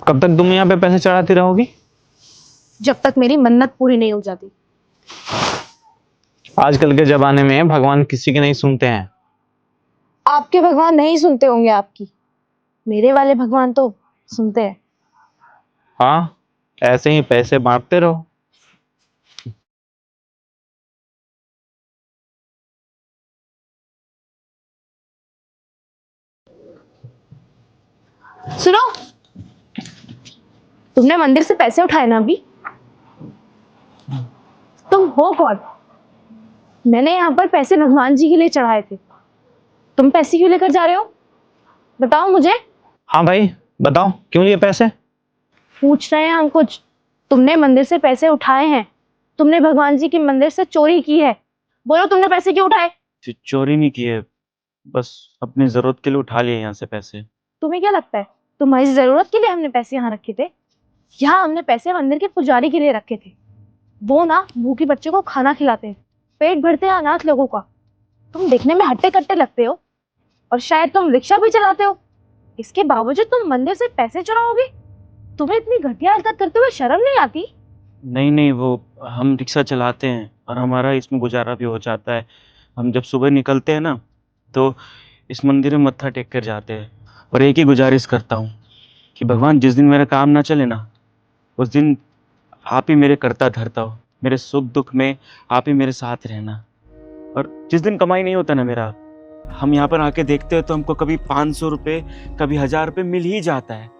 कब तक तुम यहाँ पे पैसे चढ़ाती रहोगी? जब तक मेरी मन्नत पूरी नहीं हो जाती। आजकल के जमाने में भगवान किसी की नहीं सुनते हैं। आपके भगवान नहीं सुनते होंगे आपकी, मेरे वाले भगवान तो सुनते हैं। हाँ, ऐसे ही पैसे बांटते रहो। सुनो, तुमने मंदिर से पैसे उठाए ना अभी? तुम हो कौन? मैंने यहाँ पर पैसे भगवान जी के लिए चढ़ाए थे, तुम पैसे क्यों लेकर जा रहे हो? बताओ मुझे। हाँ भाई, बताओ क्यों लिए पैसे? पूछ रहे हैं हम कुछ। तुमने मंदिर से पैसे उठाए हैं, तुमने भगवान जी के मंदिर से चोरी की है। बोलो, तुमने पैसे क्यों उठाए? चोरी नहीं की है, बस अपनी जरूरत के लिए उठा लिए यहाँ से पैसे। तुम्हें क्या लगता है तुम्हारी जरूरत के लिए हमने पैसे यहाँ रखे थे? यहाँ हमने पैसे मंदिर के पुजारी के लिए रखे थे। वो ना भूखे बच्चों को खाना खिलाते हैं, पेट भरते हैं अनाथ लोगों का। तुम देखने में हट्टे कट्टे लगते हो और शायद तुम रिक्शा भी चलाते हो, इसके बावजूद तुम मंदिर से पैसे चुराओगे? तुम्हें इतनी घटिया हरकत करते हुए शर्म नहीं आती? नहीं, वो हम रिक्शा चलाते हैं और हमारा इसमें गुजारा भी हो जाता है। हम जब सुबह निकलते हैं ना, तो इस मंदिर में मत्था टेक कर जाते हैं। और एक ही गुजारिश करता हूँ कि भगवान, जिस दिन मेरा काम ना चले ना, उस दिन आप ही मेरे करता धरता हो। मेरे सुख दुख में आप ही मेरे साथ रहना। और जिस दिन कमाई नहीं होता ना मेरा, हम यहाँ पर आके देखते हैं तो हमको कभी 500 रुपये, कभी 1000 रुपये मिल ही जाता है।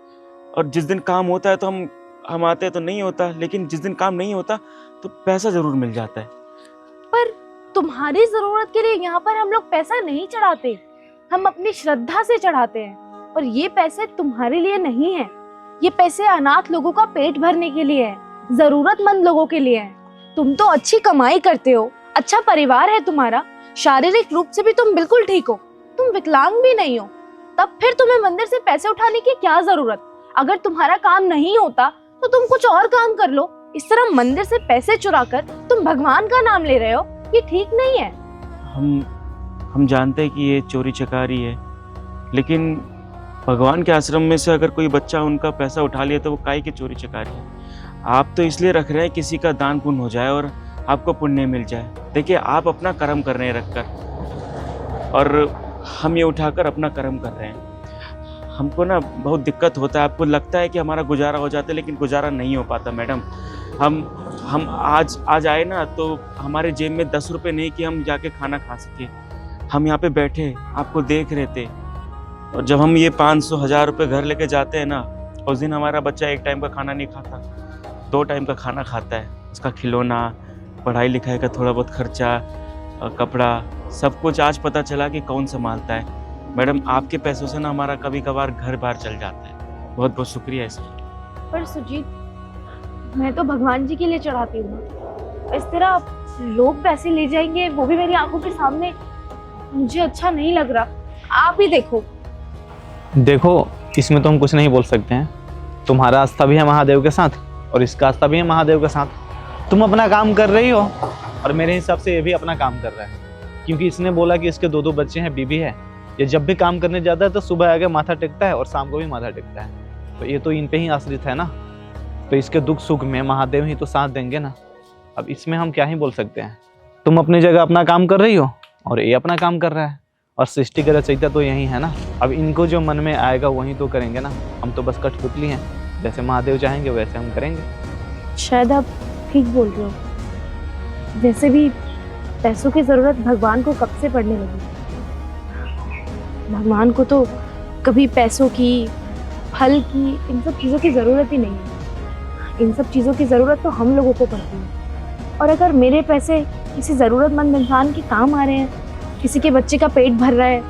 और जिस दिन काम होता है तो हम आते हैं तो नहीं होता, लेकिन जिस दिन काम नहीं होता तो पैसा जरूर मिल जाता है। पर तुम्हारी जरूरत के लिए यहाँ पर हम लोग पैसा नहीं चढ़ाते, हम अपनी श्रद्धा से चढ़ाते हैं। और ये पैसे तुम्हारे लिए नहीं है, ये पैसे अनाथ लोगों का पेट भरने के लिए है, जरूरतमंद लोगों के लिए है। तुम तो अच्छी कमाई करते हो, अच्छा परिवार है तुम्हारा, शारीरिक रूप से भी तुम बिल्कुल ठीक हो, तुम विकलांग भी नहीं हो, तब फिर तुम्हें मंदिर से पैसे उठाने की क्या जरूरत? अगर तुम्हारा काम नहीं होता तो तुम कुछ और काम कर लो। इस तरह मंदिर से पैसे चुराकर तुम भगवान का नाम ले रहे हो, ये ठीक नहीं है। हम जानते हैं कि ये चोरी चकारी है, लेकिन भगवान के आश्रम में से अगर कोई बच्चा उनका पैसा उठा लिया तो वो काहे की चोरी चकारी है? आप तो इसलिए रख रहे हैं किसी का दान पुण्य हो जाए और आपको पुण्य मिल जाए। देखिए, आप अपना कर्म कर रहे हैं रखकर, और हम ये उठाकर अपना कर्म कर रहे हैं। हमको ना बहुत दिक्कत होता है। आपको लगता है कि हमारा गुजारा हो जाता है, लेकिन गुजारा नहीं हो पाता मैडम। हम आज आए ना तो हमारे जेब में 10 रुपये नहीं कि हम जाके खाना खा सके। हम यहाँ पे बैठे आपको देख रहे थे, और जब हम ये 500 1000 रुपये घर लेके जाते हैं ना, उस दिन हमारा बच्चा एक टाइम का खाना नहीं खाता, 2 टाइम का खाना खाता है। उसका खिलौना, पढ़ाई लिखाई का थोड़ा बहुत खर्चा, कपड़ा, सब कुछ आज पता चला कि कौन संभालता है। मैडम, आपके पैसों से ना हमारा कभी कभार घर बार चल जाता है। बहुत बहुत शुक्रिया इसका। पर सुजीत, मैं तो भगवान जी के लिए चढ़ाती हूँ, इस तरह लोग पैसे ले जाएंगे वो भी मेरी आंखों के सामने, मुझे अच्छा नहीं लग रहा। आप ही देखो। देखो, इसमें तो हम कुछ नहीं बोल सकते हैं। तुम्हारा आस्था भी है महादेव के साथ और इसका आस्था भी है महादेव के साथ। तुम अपना काम कर रही हो और मेरे हिसाब से ये भी अपना काम कर रहा है, क्योंकि इसने बोला कि इसके 2 बच्चे हैं, बीबी है। ये जब भी काम करने जाता है तो सुबह आके माथा टेकता है और शाम को भी माथा टेकता है। तो ये तो इन पे ही आश्रित है ना, तो इसके दुख सुख में महादेव ही तो साथ देंगे ना। अब इसमें हम क्या ही बोल सकते हैं। तुम अपनी जगह अपना काम कर रही हो और ये अपना काम कर रहा है, और सृष्टि का रचयिता तो यही है ना। अब इनको जो मन में आएगा वही तो करेंगे ना। हम तो बस कठपुतली हैं, जैसे महादेव चाहेंगे वैसे हम करेंगे। शायद आप ठीक बोल रहे हो। वैसे भी पैसों की जरूरत भगवान को कब से पड़ने लगी। भगवान को तो कभी पैसों की, फल की, इन सब चीज़ों की ज़रूरत ही नहीं है। इन सब चीज़ों की ज़रूरत तो हम लोगों को पड़ती है। और अगर मेरे पैसे किसी ज़रूरतमंद इंसान के काम आ रहे हैं, किसी के बच्चे का पेट भर रहा है,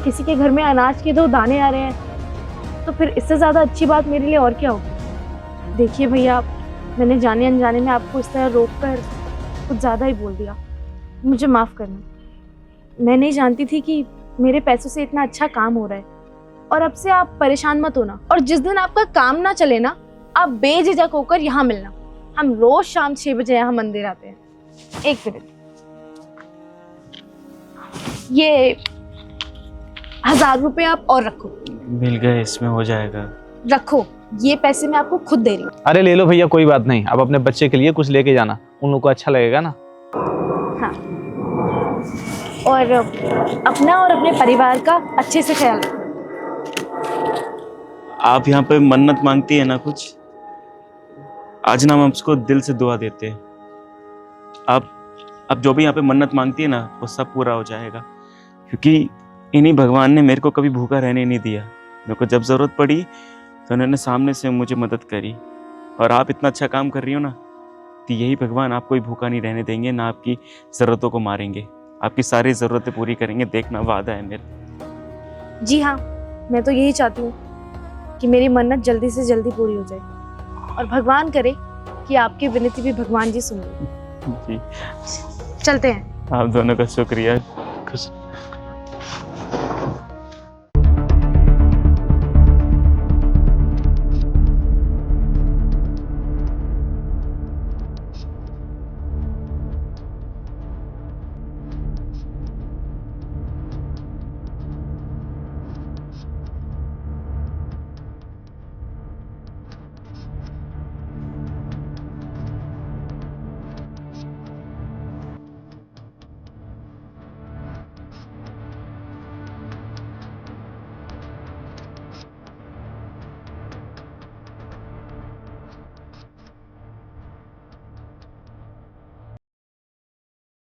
किसी के घर में अनाज के 2 दाने आ रहे हैं, तो फिर इससे ज़्यादा अच्छी बात मेरे लिए और क्या होगी। देखिए भैया, मैंने जाने अनजाने में आपको इस तरह रोक कर कुछ ज़्यादा ही बोल दिया, मुझे माफ़ करना। मैं नहीं जानती थी कि मेरे पैसों से इतना अच्छा काम हो रहा है। और अब से आप परेशान मत होना, और जिस दिन आपका काम ना चले ना, आप बेझिझक होकर यहाँ मिलना। हम रोज शाम 6 बजे यहाँ मंदिर आते हैं। 1 मिनट, ये 1000 रुपये आप और रखो। मिल गए, इसमें हो जाएगा। रखो, ये पैसे मैं आपको खुद दे रही हूँ। अरे ले लो भैया, कोई बात नहीं। अब अपने बच्चे के लिए कुछ लेके जाना, उन लोग को अच्छा लगेगा ना। हाँ, और अपना और अपने परिवार का अच्छे से ख्याल रखो। आप यहाँ पे मन्नत मांगती है ना कुछ, आज ना हम उसको दिल से दुआ देते हैं। आप जो भी यहाँ पे मन्नत मांगती है ना, वो सब पूरा हो जाएगा, क्योंकि इन्हीं भगवान ने मेरे को कभी भूखा रहने नहीं दिया। मेरे को जब ज़रूरत पड़ी तो उन्होंने सामने से मुझे मदद करी। और आप इतना अच्छा काम कर रही हो ना, तो यही भगवान आपको ही भूखा नहीं रहने देंगे, ना आपकी ज़रूरतों को मारेंगे, आपकी सारी ज़रूरतें पूरी करेंगे। देखना, वादा है मेरा। जी हाँ, मैं तो यही चाहती हूँ कि मेरी मन्नत जल्दी से जल्दी पूरी हो जाए, और भगवान करे कि आपकी विनती भी भगवान जी सुन लें। जी, चलते हैं। आप दोनों का शुक्रिया।